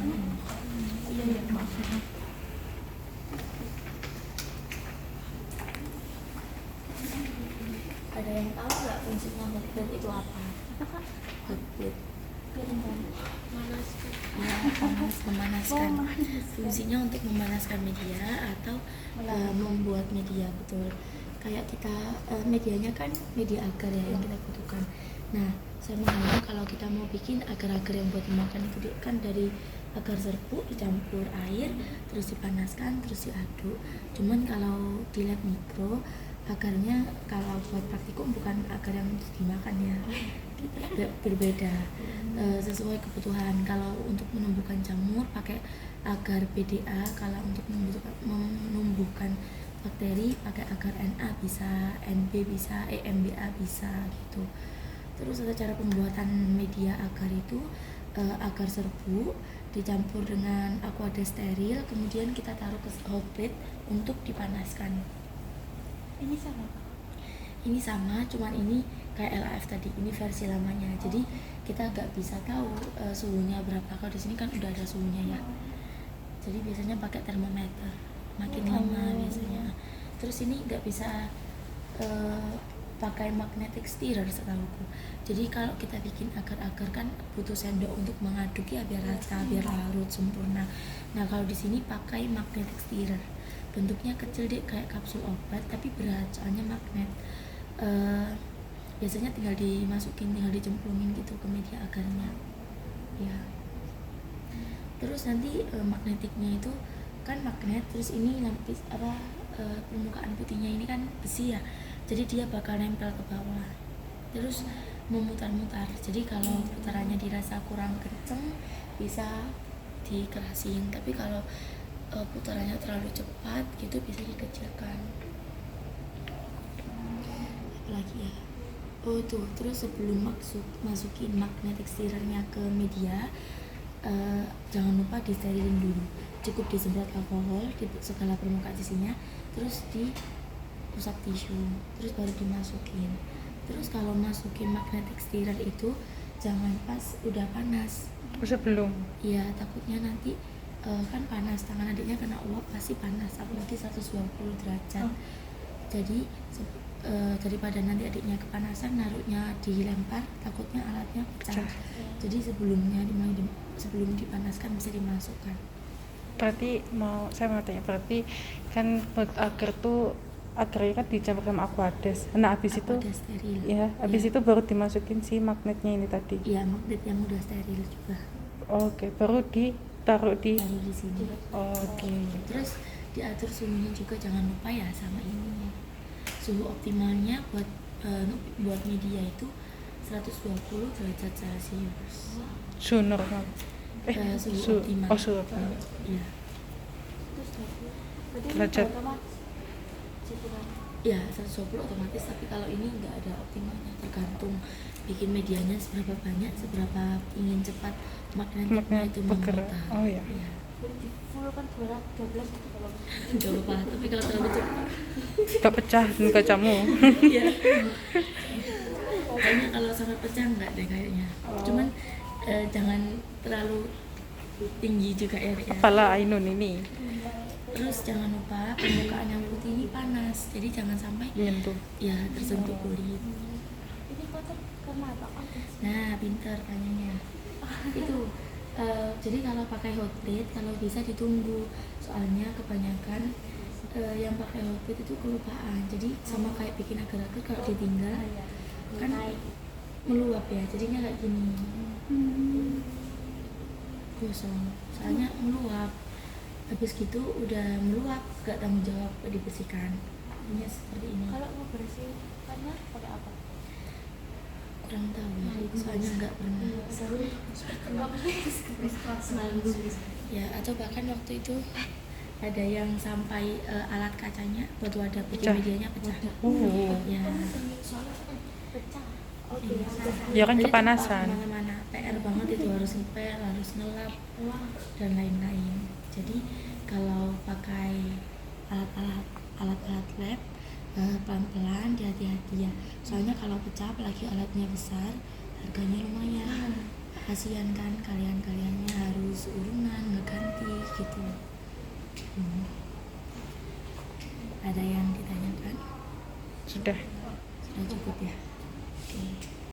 Iya ya, maaf. Ada yang tahu nggak fungsinya hotplate itu apa? Apa kak? Hotplate. Memanaskan. Ya, panas, memanaskan. Memanaskan. Fungsinya untuk memanaskan media atau membuat media, betul. Kayak kita medianya kan media agar ya yang kita butuhkan. Nah, sama halnya kalau kita mau bikin agar-agar yang buat dimakan itu kan dari agar serbuk dicampur air, terus dipanaskan, terus diaduk. Cuman kalau di lab mikro agarnya kalau buat praktikum bukan agar yang dimakan ya, berbeda. Sesuai kebutuhan. Kalau untuk menumbuhkan jamur pakai agar PDA, kalau untuk menumbuhkan bakteri pakai agar Na bisa, NB bisa, EMBA bisa gitu. Terus ada cara pembuatan media agar itu agar serbuk dicampur dengan aqua steril, kemudian kita taruh ke hot plate untuk dipanaskan. Ini sama kak? Ini sama, cuman ini kayak LAF tadi, ini versi lamanya. Jadi kita nggak bisa tahu suhunya berapa. Kalau di sini kan udah ada suhunya ya. Jadi biasanya pakai termometer, makin lama biasanya. Terus ini nggak bisa pakai magnetic stirrer setahuku. Jadi kalau kita bikin agar-agar kan butuh sendok untuk mengaduk ya biar rata, biar larut sempurna. Nah kalau di sini pakai magnetic stirrer, bentuknya kecil deh kayak kapsul obat tapi berat soalnya magnet. Biasanya tinggal dimasukin, tinggal dicemplungin gitu ke media agarnya. Ya. Terus nanti magnetiknya itu kan magnet, terus ini lapis permukaan putihnya ini kan besi ya. Jadi dia bakal nempel ke bawah. Terus memutar-mutar. Jadi kalau putarannya dirasa kurang kenceng bisa dikerasin. Tapi kalau putarannya terlalu cepat gitu bisa dikecilkan. Apalagi ya. Oh tuh, terus sebelum masukin magnetic stirrernya ke media, jangan lupa disterilin dulu. Cukup disemprot alkohol di segala permukaan sisinya, terus diusap tisu, terus baru dimasukin. Terus kalau masukin magnetic stirrer itu jangan pas udah panas. Sebelum? Iya, takutnya nanti kan panas, tangan adiknya kena uap pasti panas, apalagi 120 derajat. Jadi daripada nanti adiknya kepanasan, naruhnya dilempar, takutnya alatnya pecah. Jadi sebelum dipanaskan bisa dimasukkan. Berarti saya mau tanya, berarti kan agar tuh agarnya kan dicampur sama aquades. Nah habis itu steril. Ya, habis itu baru dimasukin si magnetnya ini tadi. Iya, magnet yang udah steril juga. Oke, baru ditaruh di sini. Oke. Terus diatur suhunya juga, jangan lupa ya sama ini. Suhu optimalnya buat media itu 120 derajat Celcius. Suhu normal. Suhu optimal. Suhu optimal. Iya. Derajat. Ya 120 otomatis, tapi kalau ini nggak ada optimalnya, tergantung bikin medianya seberapa banyak, seberapa ingin cepat magnetnya itu bergerak. memutar. Oh ya. Full kan 12 gitu kalau Gak apa-apa, tapi kalau terlalu cepat Gak pecah kacamu. ya. Kayaknya kalau sampai pecah nggak deh kayaknya. Cuman jangan terlalu tinggi juga ya. Kepala Ainun ini. Terus jangan lupa permukaan yang putih ini panas, jadi jangan sampai Menyentuh. ya tersentuh kulit. ini kotor karena apa? Nah, pinter tanyanya. Itu jadi kalau pakai hot plate kalau bisa ditunggu, soalnya kebanyakan yang pakai hot plate itu kelupaan. Jadi sama kayak bikin agar-agar, kalau ditinggal kan meluap ya, jadinya kayak gini. Gosong, soalnya meluap. Habis gitu udah meluap, gak tanggung jawab dibersihkan. Ini seperti ini. Kalau mau bersihkannya pakai apa? Kurang tahu ya, soalnya nggak pernah. Ya, atau bahkan waktu itu ada yang sampai alat kacanya buat wadah bikin medianya pecah. Ya. Pecah. Ya kan kepanasan. Mana-mana PR banget itu, harus ngepel, harus ngelap dan lain-lain. Jadi kalau pakai alat-alat lab pelan-pelan, hati-hati ya. Soalnya kalau pecah apalagi alatnya besar, harganya lumayan. Kasihan kan kalian-kaliannya harus urunan, Ada yang ditanyakan? Sudah. Sudah cukup ya. Oke.